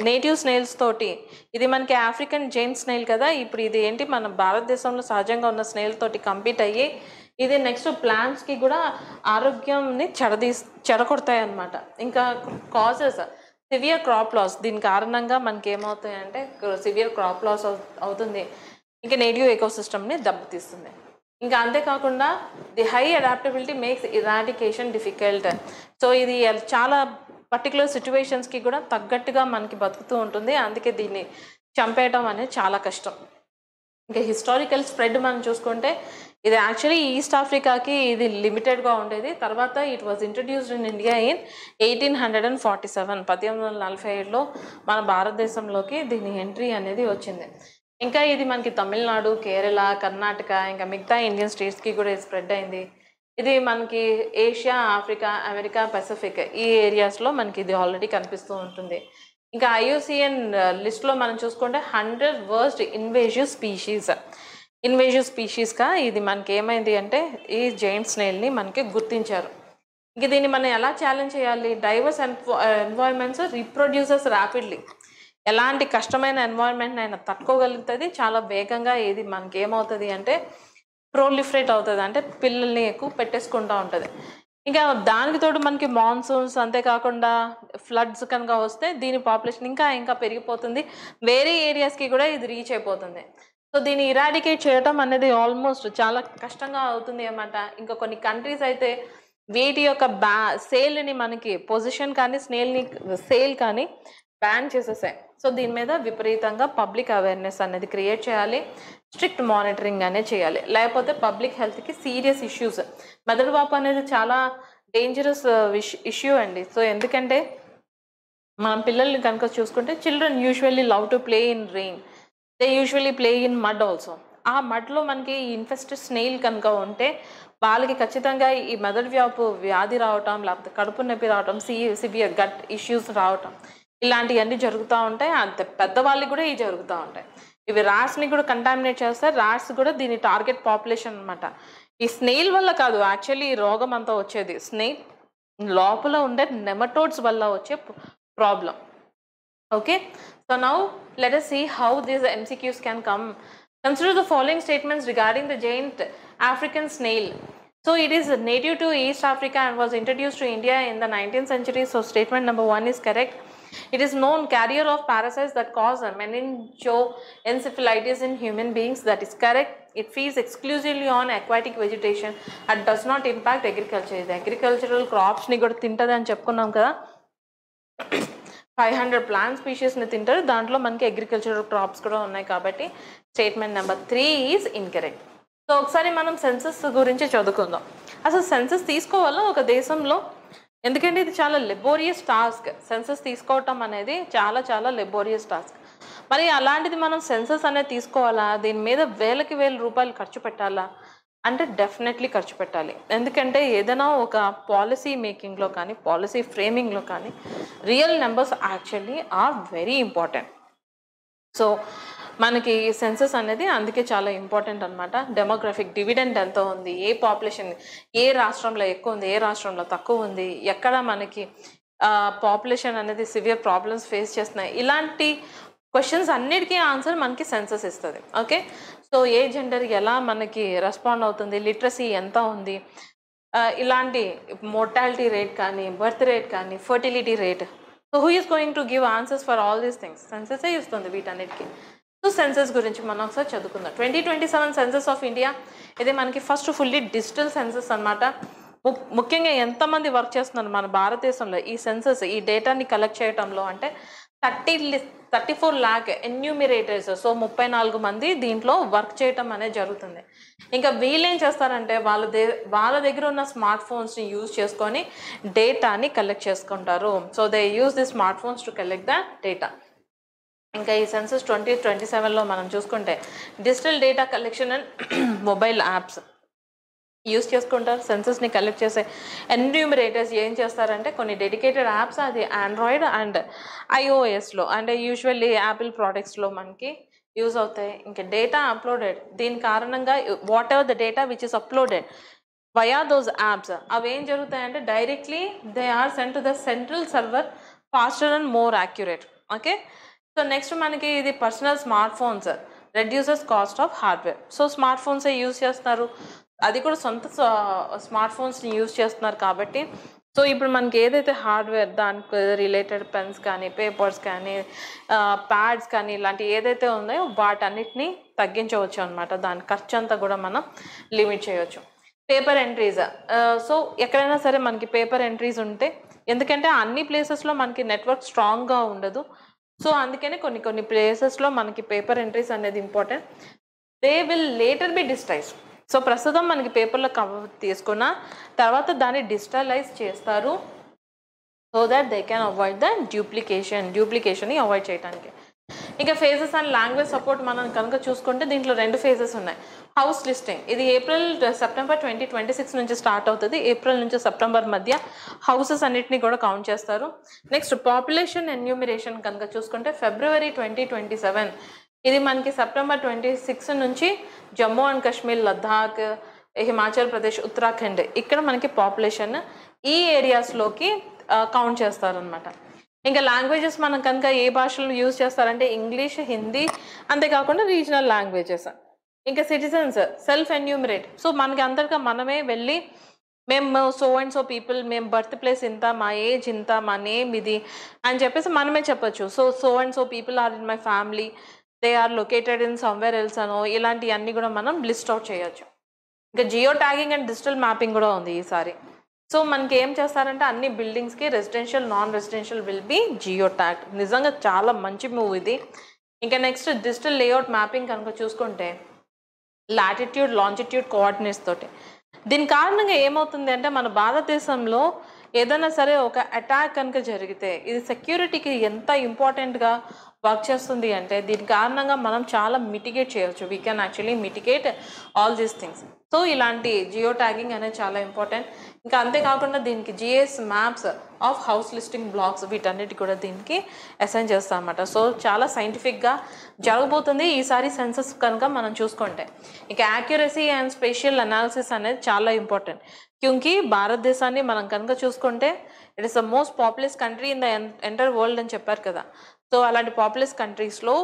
నేటివ్ స్నేల్స్ తోటి, ఇది మనకి ఆఫ్రికన్ జైంట్ స్నేల్ కదా, ఇప్పుడు ఇది ఏంటి మన భారతదేశంలో సహజంగా ఉన్న స్నేల్ తోటి కంపీట్ అయ్యి ఇది నెక్స్ట్ ప్లాంట్స్కి కూడా ఆరోగ్యంని చెడగొడతాయి అన్నమాట. ఇంకా కాజెస్ సివియర్ క్రాప్ లాస్. దీని కారణంగా మనకి ఏమవుతాయంటే సివియర్ క్రాప్ లాస్ అవుతుంది. ఇంకా నేటివ్ ఎకోసిస్టమ్ని దెబ్బతీస్తుంది. ఇంకా అంతేకాకుండా the high adaptability makes eradication difficult. So ఇది చాలా పర్టికులర్ సిచ్యువేషన్స్కి కూడా తగ్గట్టుగా మనకి బతుకుతూ ఉంటుంది, అందుకే దీన్ని చంపేయటం అనేది చాలా కష్టం. ఇంకా హిస్టారికల్ స్ప్రెడ్ మనం చూసుకుంటే ఇది యాక్చువల్లీ ఈస్ట్ ఆఫ్రికాకి ఇది లిమిటెడ్గా ఉండేది. తర్వాత it was introduced in India in 1847, 1847లో మన భారతదేశంలోకి దీని ఎంట్రీ అనేది వచ్చింది. ఇంకా ఇది మనకి తమిళనాడు, కేరళ, కర్ణాటక ఇంకా మిగతా ఇండియన్ స్టేట్స్కి కూడా స్ప్రెడ్ అయింది. ఇది మనకి ఏషియా, ఆఫ్రికా, అమెరికా, పసిఫిక్ ఈ ఏరియాస్లో మనకి ఇది ఆల్రెడీ కనిపిస్తూ ఉంటుంది. ఇంకా IUCN లిస్ట్లో మనం చూసుకుంటే 100 worst invasive స్పీషీస్గా ఇది మనకి ఏమైంది అంటే ఈ జైంట్ స్నేల్ని మనకి గుర్తించారు. ఇంక దీన్ని మనం ఎలా ఛాలెంజ్ చేయాలి, డైవర్స్ ఎన్వైర్మెంట్స్ రీప్రొడ్యూసెస్ ర్యాపిడ్లీ. ఎలాంటి కష్టమైన ఎన్వైర్న్మెంట్ని అయినా తట్టుకోగలుగుతుంది, చాలా వేగంగా ఇది మనకి ఏమవుతుంది అంటే ప్రోలిఫరేట్ అవుతుంది, అంటే పిల్లల్ని ఎక్కువ పెట్టేసుకుంటూ ఉంటుంది. ఇంకా దానికి తోడు మనకి మాన్సూన్స్, అంతేకాకుండా ఫ్లడ్స్ కనుక వస్తే దీని పాపులేషన్ ఇంకా పెరిగిపోతుంది, వేరే ఏరియాస్కి కూడా ఇది రీచ్ అయిపోతుంది. సో దీన్ని ఇరాడికేట్ చేయటం అనేది ఆల్మోస్ట్ చాలా కష్టంగా అవుతుంది అన్నమాట. ఇంకా కొన్ని కంట్రీస్ అయితే వీటి యొక్క సేల్ని మనకి పొజిషన్ కానీ సేల్ కానీ బ్యాన్ చేసేసాయి. సో దీని మీద విపరీతంగా పబ్లిక్ అవేర్నెస్ అనేది క్రియేట్ చేయాలి, స్ట్రిక్ట్ మానిటరింగ్ అనేది చేయాలి, లేకపోతే పబ్లిక్ హెల్త్కి సీరియస్ ఇష్యూస్. మెదడు వాపు అనేది చాలా డేంజరస్ ఇష్యూ అండి. సో ఎందుకంటే మనం పిల్లల్ని కనుక చూసుకుంటే children usually love to play in rain, they usually play in mud also. ఆ మడ్లో మనకి ఇన్ఫెస్టెడ్ స్నేల్ కనుక ఉంటే వాళ్ళకి ఖచ్చితంగా ఈ మెదడు వ్యాధి రావటం, లేకపోతే కడుపు నొప్పి రావటం, సివియర్ గట్ ఇష్యూస్ రావటం ఇలాంటివన్నీ జరుగుతూ ఉంటాయి. అంత పెద్దవాళ్ళకి కూడా ఇవి జరుగుతూ ఉంటాయి. ఇవి ర్యాట్స్ని కూడా కంటామినేట్ చేస్తారు. ర్యాట్స్ కూడా దీని టార్గెట్ పాపులేషన్ అనమాట. ఈ స్నేల్ వల్ల కాదు యాక్చువల్లీ ఈ రోగం అంతా వచ్చేది, స్నేల్ లోపల ఉండే నెమటోడ్స్ వల్ల వచ్చే problem. Okay, so now let us see how these MCQs can come. Consider the following statements regarding the giant African snail. So it is native to East Africa and was introduced to India in the 19th century. So statement number 1 is correct. It is known carrier of parasites that cause meningoencephalitis in human beings. That is correct. It feeds exclusively on aquatic vegetation and does not impact agriculture. ఇది agricultural క్రాప్స్ని కూడా తింటుంది అని చెప్పుకున్నాం కదా. 500 plant స్పీషీస్ని తింటారు, దాంట్లో మనకి agricultural crops కూడా ఉన్నాయి. కాబట్టి statement number 3 is incorrect. So ఒకసారి మనం సెన్సస్ గురించి చదువుకుందాం. అసలు సెన్సస్ తీసుకోవాలా ఒక దేశంలో? ఎందుకంటే ఇది చాలా లెబోరియస్ టాస్క్. సెన్సస్ తీసుకోవటం అనేది చాలా చాలా లెబోరియస్ టాస్క్. మరి అలాంటిది మనం సెన్సస్ అనేది తీసుకోవాలా? దీని మీద వేలకి వేల రూపాయలు ఖర్చు పెట్టాలా అంటే డెఫినెట్లీ ఖర్చు పెట్టాలి. ఎందుకంటే ఏదైనా ఒక పాలసీ మేకింగ్లో కానీ పాలసీ ఫ్రేమింగ్లో కానీ real numbers actually are very important. So మనకి సెన్సస్ అనేది అందుకే చాలా ఇంపార్టెంట్ అనమాట. డెమోగ్రఫిక్ డివిడెండ్ ఎంత ఉంది, ఏ పాపులేషన్ ఏ రాష్ట్రంలో ఎక్కువ ఉంది, ఏ రాష్ట్రంలో తక్కువ ఉంది, ఎక్కడ మనకి పాపులేషన్ అనేది సివియర్ ప్రాబ్లమ్స్ ఫేస్ చేస్తున్నాయి, ఇలాంటి క్వశ్చన్స్ అన్నిటికీ ఆన్సర్ మనకి సెన్సస్ ఇస్తుంది. ఓకే, సో ఏ జెండర్ ఎలా మనకి రెస్పాండ్ అవుతుంది, లిటరసీ ఎంత ఉంది, ఇలాంటి మోర్టాలిటీ రేట్ కానీ బర్త్ రేట్ కానీ fertility rate. So who is going to give answers for all these things? సెన్ససే ఇస్తుంది వీటన్నిటికీ. సో సెన్సస్ గురించి మనం ఒకసారి చదువుకుందాం. 2027 సెన్సస్ ఆఫ్ ఇండియా ఇది మనకి ఫస్ట్ ఫుల్లీ డిజిటల్ సెన్సస్ అనమాట. ముఖ్యంగా ఎంతమంది వర్క్ చేస్తున్నారు మన భారతదేశంలో ఈ సెన్సస్ ఈ డేటాని కలెక్ట్ చేయడంలో అంటే 34 lakh ఎన్యూమిరేటర్స్. సో 34 మంది దీంట్లో వర్క్ చేయటం అనేది జరుగుతుంది. ఇంకా వీళ్ళు ఏం చేస్తారంటే వాళ్ళ దగ్గర ఉన్న స్మార్ట్ ఫోన్స్ని యూజ్ చేసుకొని డేటాని కలెక్ట్ చేసుకుంటారు. So they use the smart phones to collect the data. ఇంకా ఈ సెన్సస్ 2027లో మనం చూసుకుంటే digital data collection and mobile apps use చేసుకుంటారు. సెన్సస్ని కలెక్ట్ చేసే ఎన్యూమరేటర్స్ ఏం చేస్తారంటే కొన్ని డెడికేటెడ్ యాప్స్ అది ఆండ్రాయిడ్ అండ్ iOSలో అంటే యూజువల్లీ యాపిల్ ప్రోడక్ట్స్లో మనకి యూజ్ అవుతాయి. ఇంకా డేటా అప్లోడెడ్ దీని కారణంగా whatever the data which is uploaded via those apps అవి ఏం జరుగుతాయంటే directly they are sent to the central server faster and more accurate. Okay, so next మనకి ఇది personal smart phones reduces cost of hardware. So smart ఫోన్సే use చేస్తున్నారు, అది కూడా సొంత స్మార్ట్ ఫోన్స్ని యూజ్ చేస్తున్నారు. కాబట్టి సో ఇప్పుడు మనకి ఏదైతే హార్డ్వేర్ దానికి రిలేటెడ్ పెన్స్ కానీ పేపర్స్ కానీ ప్యాడ్స్ కానీ ఇలాంటి ఏదైతే ఉన్నాయో వాటన్నిటిని తగ్గించవచ్చు అనమాట. దాని ఖర్చు అంతా కూడా మనం లిమిట్ చేయవచ్చు. పేపర్ ఎంట్రీస్, సో ఎక్కడైనా సరే మనకి పేపర్ ఎంట్రీస్ ఉంటే ఎందుకంటే అన్ని ప్లేసెస్లో మనకి నెట్వర్క్ స్ట్రాంగ్గా ఉండదు. సో అందుకనే కొన్ని ప్లేసెస్లో మనకి పేపర్ ఎంట్రీస్ అనేది important. They will later be digitize. So ప్రస్తుతం మనకి పేపర్లో తీసుకున్న తర్వాత దాన్ని డిజిటలైజ్ చేస్తారు so that they can avoid the డ్యూప్లికేషన్ని అవాయిడ్ చేయడానికి. ఇంకా ఫేజెస్ అండ్ లాంగ్వేజ్ సపోర్ట్ మనం కనుక చూసుకుంటే దీంట్లో 2 ఫేజెస్ ఉన్నాయి. హౌస్ లిస్టింగ్ ఇది సెప్టెంబర్ 2026 నుంచి స్టార్ట్ అవుతుంది. ఏప్రిల్ నుంచి సెప్టెంబర్ మధ్య హౌసెస్ అన్నిటిని కూడా కౌంట్ చేస్తారు. నెక్స్ట్ పాపులేషన్ ఎన్యూమిరేషన్ కనుక చూసుకుంటే ఫిబ్రవరి 2027 ఇది మనకి సెప్టెంబర్ 26 నుంచి జమ్మూ అండ్ కాశ్మీర్, లద్దాఖ్, హిమాచల్ ప్రదేశ్, ఉత్తరాఖండ్ ఇక్కడ మనకి పాపులేషన్ ఈ ఏరియాస్లోకి కౌంట్ చేస్తారనమాట. ఇంకా లాంగ్వేజెస్ మనం కనుక ఏ భాషలను యూజ్ చేస్తారంటే ఇంగ్లీష్, హిందీ, అంతేకాకుండా రీజనల్ లాంగ్వేజెస్. ఇంకా సిటిజన్స్ సెల్ఫ్ ఎన్యూమరేట్. సో మనకి అందరికీ మనమే వెళ్ళి మేము సో అండ్ సో పీపుల్, మేము బర్త్ ప్లేస్ ఇంత, మా ఏజ్ ఇంత, మా నేమ్ ఇది అని చెప్పేసి మనమే చెప్పచ్చు. So and so people are in my family, they are located in somewhere else అనో ఇలాంటివన్నీ కూడా మనం లిస్ట్ అవుట్ చేయొచ్చు. ఇంకా geo tagging and digital mapping కూడా ఉంది ఈసారి. సో మనకి ఏం చేస్తారంటే అన్ని బిల్డింగ్స్కి residential, non residential will be geo tag. నిజంగా చాలా మంచి మూవ్ ఇది. ఇంకా నెక్స్ట్ డిజిటల్ లేఅవుట్ మ్యాపింగ్ కనుక చూసుకుంటే లాటిట్యూడ్, లాంజిట్యూడ్ కోఆర్డినేట్స్ తోటి. దీని కారణంగా ఏమవుతుంది అంటే మన భారతదేశంలో ఏదైనా సరే ఒక అటాక్ కనుక జరిగితే ఇది సెక్యూరిటీకి ఎంత ఇంపార్టెంట్గా వర్క్ చేస్తుంది అంటే దీని కారణంగా మనం చాలా మిటిగేట్ చేయవచ్చు. We can actually mitigate all these things. So ఇలాంటి జియో ట్యాగింగ్ అనేది చాలా ఇంపార్టెంట్. ఇంకా అంతేకాకుండా దీనికి GIS maps of house listing blocks వీటన్నిటి కూడా దీనికి అసైన్ చేస్తాం అన్నమాట. సో చాలా సైంటిఫిక్గా జరగబోతుంది ఈసారి సెన్సస్ కనుక మనం చూసుకుంటే. ఇక యాక్యురసీ అండ్ స్పేషియల్ అనాలిసిస్ అనేది చాలా ఇంపార్టెంట్. క్యూంకి భారతదేశాన్ని మనం కనుక చూసుకుంటే it is the most populous country in the entire world అని చెప్పారు కదా. సో అలాంటి పాపులస్ కంట్రీస్లో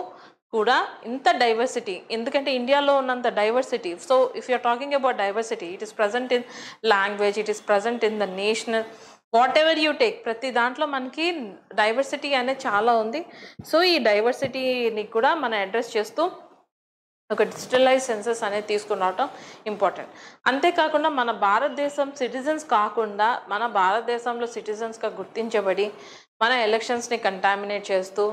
కూడా ఇంత డైవర్సిటీ, ఎందుకంటే ఇండియాలో ఉన్నంత diversity. So if you're talking about diversity, it is present in language, it is present in the national whatever you take, ప్రతి దాంట్లో మనకి డైవర్సిటీ అనేది చాలా ఉంది. సో ఈ డైవర్సిటీని కూడా మనం అడ్రస్ చేస్తూ ఒక డిజిటలైజ్ సెన్సస్ అనేది తీసుకుని రావటం ఇంపార్టెంట్. అంతేకాకుండా మన భారతదేశం సిటిజన్స్ కాకుండా మన భారతదేశంలో సిటిజన్స్గా గుర్తించబడి మన ఎలక్షన్స్ని కంటామినేట్ చేస్తూ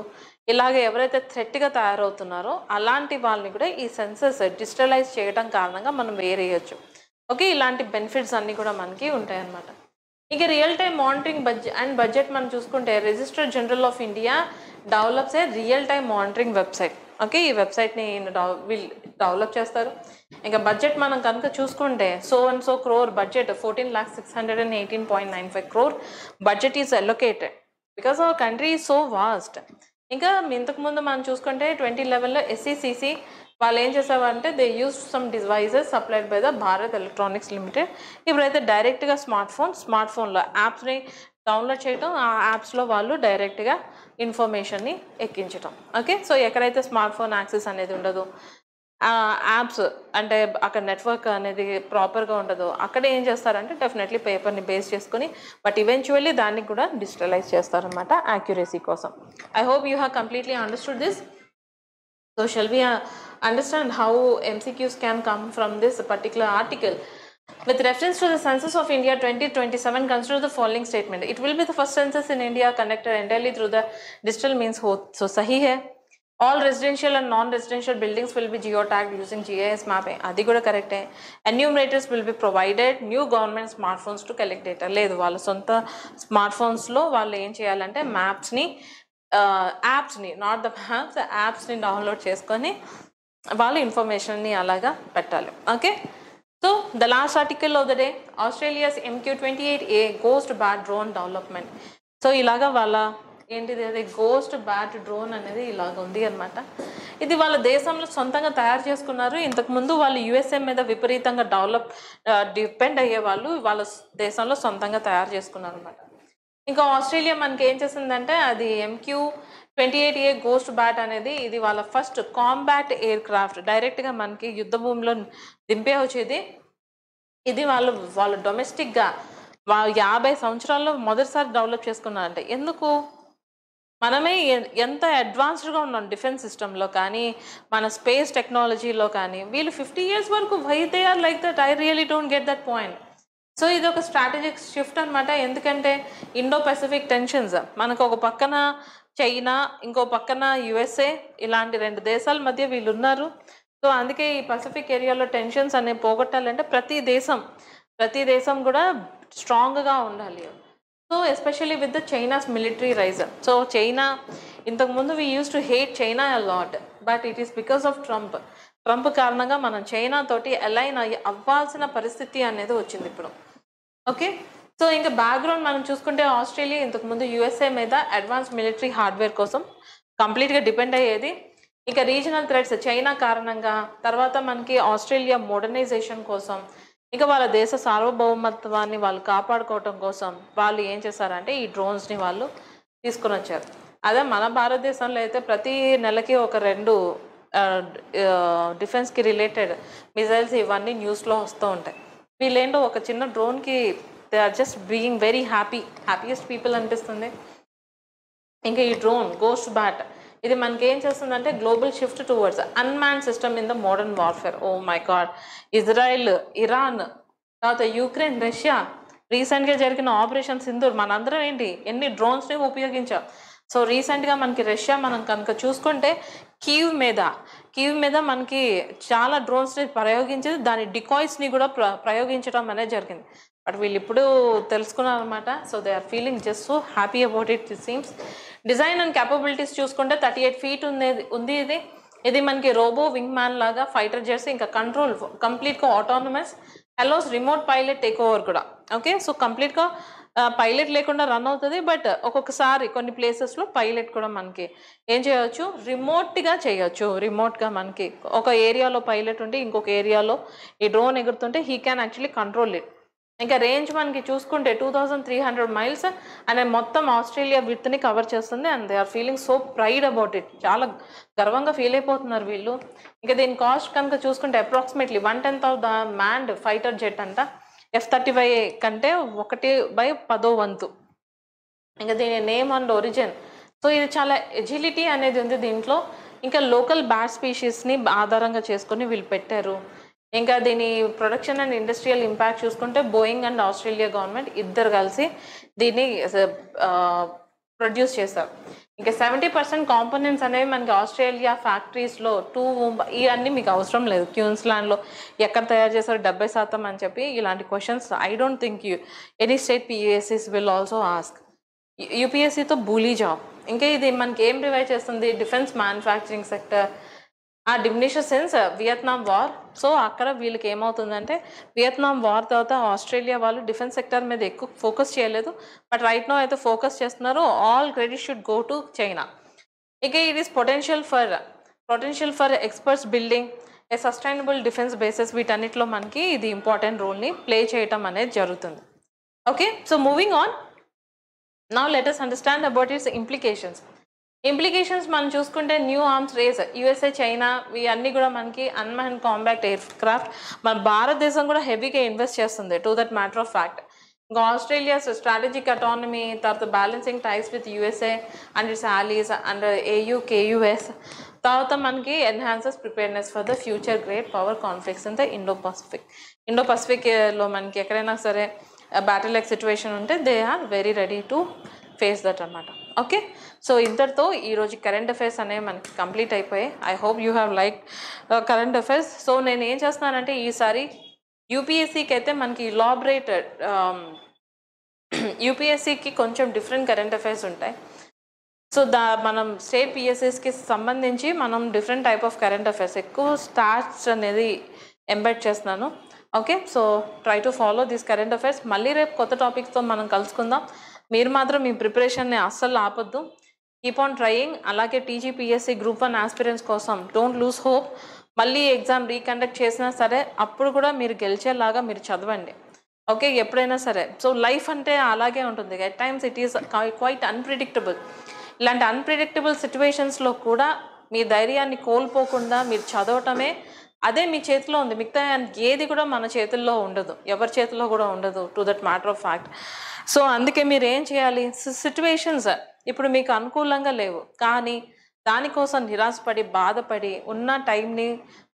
ఇలాగే ఎవరైతే థ్రెట్గా తయారవుతున్నారో అలాంటి వాళ్ళని కూడా ఈ సెన్సస్ డిజిటలైజ్ చేయడం కారణంగా మనం వేరేయచ్చు. ఓకే, ఇలాంటి బెనిఫిట్స్ అన్నీ కూడా మనకి ఉంటాయన్నమాట. ఇక రియల్ టైమ్ మానిటరింగ్ బడ్జెట్ మనం చూసుకుంటే register general of India develops a real time monitoring website. Okay, ఈ వెబ్సైట్ని వీళ్ళు డెవలప్ చేస్తారు. ఇంకా బడ్జెట్ మనం కనుక చూసుకుంటే so crore budget 14,618.95 crore budget is allocated because our country is so vast. ఇంకా ఇంతకుముందు మనం చూసుకుంటే 2011లో SECC వాళ్ళు ఏం చేసేవారంటే they use some devices supplied by the Bharat electronics limited. ఇప్పుడైతే డైరెక్ట్గా స్మార్ట్ ఫోన్లో యాప్స్ని డౌన్లోడ్ చేయటం, ఆ యాప్స్లో వాళ్ళు డైరెక్ట్గా ఇన్ఫర్మేషన్ని ఎక్కించటం. ఓకే, సో ఎక్కడైతే స్మార్ట్ ఫోన్ యాక్సెస్ అనేది ఉండదు, యాప్స్ అంటే అక్కడ నెట్వర్క్ అనేది ప్రాపర్గా ఉండదు, అక్కడ ఏం చేస్తారంటే డెఫినెట్లీ పేపర్ని బేస్ చేసుకొని బట్ ఈవెన్చువల్లీ దాన్ని కూడా డిజిటలైజ్ చేస్తారనమాట యాక్యురసీ కోసం. I hope you have completely understood this. So shall we understand how MCQs can come from this particular article? With reference to the Census of India 2027, consider the following statement. It will be the first census in India conducted entirely through the digital means. So sahi hai. All residential and non-residential buildings will be geotagged using GIS mapping. Adi kuda correct hai. Enumerators will be provided. New government smartphones to collect data. Ledu vaalla sonta smartphones lo vallu em cheyalante maps ni యాప్స్ని not the maps యాప్స్ని download చేసుకొని వాళ్ళు information అలాగా పెట్టాలి. Okay, so the last article of the day, Australia's MQ-28A ghost bat drone development. So ఇలాగా వాళ్ళ ఏంటిది అది గోస్ట్ బ్యాట్ డ్రోన్ అనేది ఇలాగ ఉంది అనమాట. ఇది వాళ్ళ దేశంలో సొంతంగా తయారు చేసుకున్నారు. ఇంతకుముందు వాళ్ళు USA మీద విపరీతంగా డిపెండ్ అయ్యేవాళ్ళు, వాళ్ళ దేశంలో సొంతంగా తయారు చేసుకున్నారు అనమాట. ఇంకా ఆస్ట్రేలియా మనకి ఏం చేసిందంటే అది MQ-28A గోస్ట్ బ్యాట్ అనేది ఇది వాళ్ళ ఫస్ట్ కాంబాట్ ఎయిర్ క్రాఫ్ట్, డైరెక్ట్గా మనకి యుద్ధ భూమిలో దింపే వచ్చేది. ఇది వాళ్ళు డొమెస్టిక్గా 50 సంవత్సరాల్లో మొదటిసారి డెవలప్ చేసుకున్నారంటే. ఎందుకు? మనమే ఎంత అడ్వాన్స్డ్గా ఉన్నాం డిఫెన్స్ సిస్టంలో కానీ మన స్పేస్ టెక్నాలజీలో కానీ, వీళ్ళు 50 years వరకు why they are like that? I really don't get that point. So ఇది ఒక స్ట్రాటజిక్ షిఫ్ట్ అనమాట. ఎందుకంటే ఇండో పసిఫిక్ టెన్షన్స్, మనకు ఒక పక్కన చైనా, ఇంకో పక్కన USA, ఇలాంటి 2 దేశాల మధ్య వీళ్ళు ఉన్నారు. సో అందుకే ఈ పసిఫిక్ ఏరియాలో టెన్షన్స్ అనేవి పోగొట్టాలంటే ప్రతి దేశం కూడా స్ట్రాంగ్గా ఉండాలి. So especially with the China's military rise. So China ఇంతకుముందు we use to hate China a lot, but it is because of Trump కారణంగా మనం చైనా తోటి అలైన్ అవ్వాల్సిన పరిస్థితి అనేది వచ్చింది ఇప్పుడు. ఓకే, సో ఇంకా బ్యాక్గ్రౌండ్ మనం చూసుకుంటే ఆస్ట్రేలియా ఇంతకుముందు USA మీద అడ్వాన్స్ మిలిటరీ హార్డ్వేర్ కోసం కంప్లీట్గా డిపెండ్ అయ్యేది. ఇంకా రీజనల్ థ్రెట్స్ చైనా కారణంగా, తర్వాత మనకి ఆస్ట్రేలియా మోడర్నైజేషన్ కోసం, ఇంకా వాళ్ళ దేశ సార్వభౌమత్వాన్ని వాళ్ళు కాపాడుకోవటం కోసం వాళ్ళు ఏం చేశారంటే ఈ డ్రోన్స్ని వాళ్ళు తీసుకొని వచ్చారు. అదే మన భారతదేశంలో అయితే ప్రతి నెలకి ఒక 2 డిఫెన్స్కి రిలేటెడ్ మిజైల్స్ ఇవన్నీ న్యూస్లో వస్తూ ఉంటాయి. వీళ్ళేంటో ఒక చిన్న డ్రోన్కి they are just being very happiest people అనిపిస్తుంది. ఇంకా ఈ డ్రోన్ గోస్ట్ బ్యాట్ ఇది మనకి ఏం చేస్తుందంటే global shift towards unmanned system in the modern warfare. Oh my god, Israel, Iran, తర్వాత యుక్రెయిన్, రష్యా, రీసెంట్గా జరిగిన ఆపరేషన్ సింధూర్, మనందరం ఏంటి ఎన్ని డ్రోన్స్ని ఉపయోగించాం. సో రీసెంట్గా మనకి రష్యా మనం కనుక చూసుకుంటే కీవ్ మీద మనకి చాలా డ్రోన్స్ని ప్రయోగించేది, దాని డికాయ్స్ని కూడా ప్రయోగించడం అనేది జరిగింది. బట్ వీళ్ళు ఇప్పుడు తెలుసుకున్నారు అనమాట. So they are feeling just so happy about it seems. Design and capabilities చూసుకుంటే 38 feet ఉంది. ఇది మనకి రోబో వింగ్ మ్యాన్ లాగా ఫైటర్ జెట్స్, ఇంకా కంట్రోల్ కంప్లీట్గా autonomous, also remote pilot take over కూడా. ఓకే, సో కంప్లీట్గా పైలట్ లేకుండా రన్ అవుతుంది. బట్ ఒక్కొక్కసారి కొన్ని ప్లేసెస్లో పైలట్ కూడా మనకి ఏం చేయవచ్చు, రిమోట్గా మనకి ఒక ఏరియాలో పైలట్ ఉంటే ఇంకొక ఏరియాలో ఈ డ్రోన్ ఎగురుతుంటే he can actually control it. ఇంకా రేంజ్ మనకి చూసుకుంటే 2300 miles అనే మొత్తం ఆస్ట్రేలియా విడ్త్ని కవర్ చేస్తుంది. And they are feeling so pride about it, చాలా గర్వంగా ఫీల్ అయిపోతున్నారు వీళ్ళు. ఇంకా దీని కాస్ట్ కనుక చూసుకుంటే approximately 1/10 of the manned fighter jet అంట. F-35 కంటే 1/10 వంతు. ఇంకా దీని నేమ్ అండ్ ఒరిజిన్. సో ఇది చాలా ఎజిలిటీ అనేది ఉంది దీంట్లో. ఇంకా లోకల్ బ్యాట్ స్పీషీస్ని ఆధారంగా చేసుకొని వీళ్ళు పెట్టారు. ఇంకా దీని ప్రొడక్షన్ అండ్ ఇండస్ట్రియల్ ఇంపాక్ట్ చూసుకుంటే బోయింగ్ అండ్ ఆస్ట్రేలియా గవర్నమెంట్ ఇద్దరు కలిసి దీన్ని ప్రొడ్యూస్ చేస్తారు. ఇంకా 70% కాంపోనెంట్స్ అనేవి మనకి ఆస్ట్రేలియా ఫ్యాక్టరీస్లో ఇవన్నీ మీకు అవసరం లేదు. క్యూన్స్లాండ్లో ఎక్కడ తయారు చేస్తారు 70% అని చెప్పి ఇలాంటి questions I don't think any state పిఎస్సీస్ విల్ ఆల్సో ఆస్క్. యూపీఎస్సీతో బూలీ జాబ్. ఇంకా ఇది మనకి ఏం రివైవ్ చేస్తుంది, డిఫెన్స్ మ్యానుఫ్యాక్చరింగ్ సెక్టర్ ఆ diminish sense Vietnam war. So అక్కడ వీళ్ళకి ఏమవుతుందంటే వియత్నాం వార్ తర్వాత ఆస్ట్రేలియా వాళ్ళు డిఫెన్స్ సెక్టర్ మీద ఎక్కువ ఫోకస్ చేయలేదు, బట్ రైట్ నో అయితే ఫోకస్ చేస్తున్నారు. All credit should go to China. ఇక it is potential for experts building a sustainable defence bases. వీటన్నిటిలో మనకి ఇది ఇంపార్టెంట్ రోల్ని ప్లే చేయటం అనేది జరుగుతుంది. Okay, so moving on, now let us understand about its implications మనం చూసుకుంటే new arms race, USA, China ఇవన్నీ కూడా మనకి అన్మాన్ కాంబాట్ ఎయిర్ క్రాఫ్ట్. మన భారతదేశం కూడా హెవీగా ఇన్వెస్ట్ చేస్తుంది to that matter of fact. ఇంకా ఆస్ట్రేలియా స్ట్రాటజిక్ అటానమీ, తర్వాత balancing ties with USA and its allies and AUKUS. తర్వాత మనకి enhances preparedness for the future great power conflicts in the Indo పసిఫిక్లో మనకి ఎక్కడైనా సరే బ్యాటిల్ లైక్ సిచ్యువేషన్ ఉంటే they are very ready to face that అనమాట. Okay, so ఇంతటితో ఈరోజు కరెంట్ అఫైర్స్ అనేవి మనకి కంప్లీట్ అయిపోయాయి. I hope you have like current affairs. So నేను ఏం చేస్తున్నానంటే ఈసారి యూపీఎస్సీకి అయితే మనకి ఇలాబరేటెడ్ యూపీఎస్సీకి కొంచెం డిఫరెంట్ కరెంట్ అఫైర్స్ ఉంటాయి. సో మనం స్టేట్ పిఎస్ఎస్కి సంబంధించి మనం different type of current affairs ఎక్కువ స్టాట్స్ అనేది ఎంబెడ్ చేస్తున్నాను. Okay, so try to follow this current affairs. మళ్ళీ రేపు కొత్త టాపిక్స్తో మనం కలుసుకుందాం. మీరు మాత్రం మీ ప్రిపరేషన్ని అస్సలు ఆపొద్దు, కీప్ ఆన్ ట్రయింగ్. అలాగే టీజీపీఎస్సీ గ్రూప్ 1 ఆస్పిరెంట్స్ కోసం డోంట్ లూజ్ హోప్. మళ్ళీ ఎగ్జామ్ రీకండక్ట్ చేసినా సరే అప్పుడు కూడా మీరు గెలిచేలాగా మీరు చదవండి. ఓకే, ఎప్పుడైనా సరే. సో లైఫ్ అంటే అలాగే ఉంటుంది, at times it is quite unpredictable. ఇలాంటి అన్ప్రిడిక్టబుల్ సిచ్యువేషన్స్లో కూడా మీ ధైర్యాన్ని కోల్పోకుండా మీరు చదవటమే అదే మీ చేతిలో ఉంది. మిగతా ఏది కూడా మన చేతుల్లో ఉండదు, ఎవరి చేతిలో కూడా ఉండదు to that matter of fact. So అందుకే మీరు ఏం చేయాలి, సిచ్యువేషన్స్ ఇప్పుడు మీకు అనుకూలంగా లేవు కానీ దానికోసం నిరాశపడి బాధపడి ఉన్న టైంని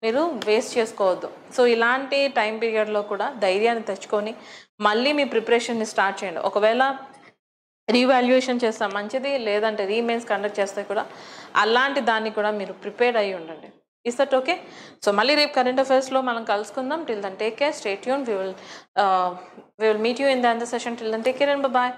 మీరు వేస్ట్ చేసుకోవద్దు. సో ఇలాంటి టైం పీరియడ్లో కూడా ధైర్యాన్ని తెచ్చుకొని మళ్ళీ మీ ప్రిపరేషన్ని స్టార్ట్ చేయండి. ఒకవేళ రీవాల్యుయేషన్ చేస్తాం మంచిది, లేదంటే రీమెయిన్స్ కండక్ట్ చేస్తే కూడా అలాంటి దాన్ని కూడా మీరు ప్రిపేర్డ్ అయ్యి ఉండండి. Is that okay? సో మళ్ళీ రేపు కరెంట్ అఫైర్స్లో మనం కలుసుకుందాం. Till then take care, stay tune. We will meet you in the other session. Till then, take care and bye-bye.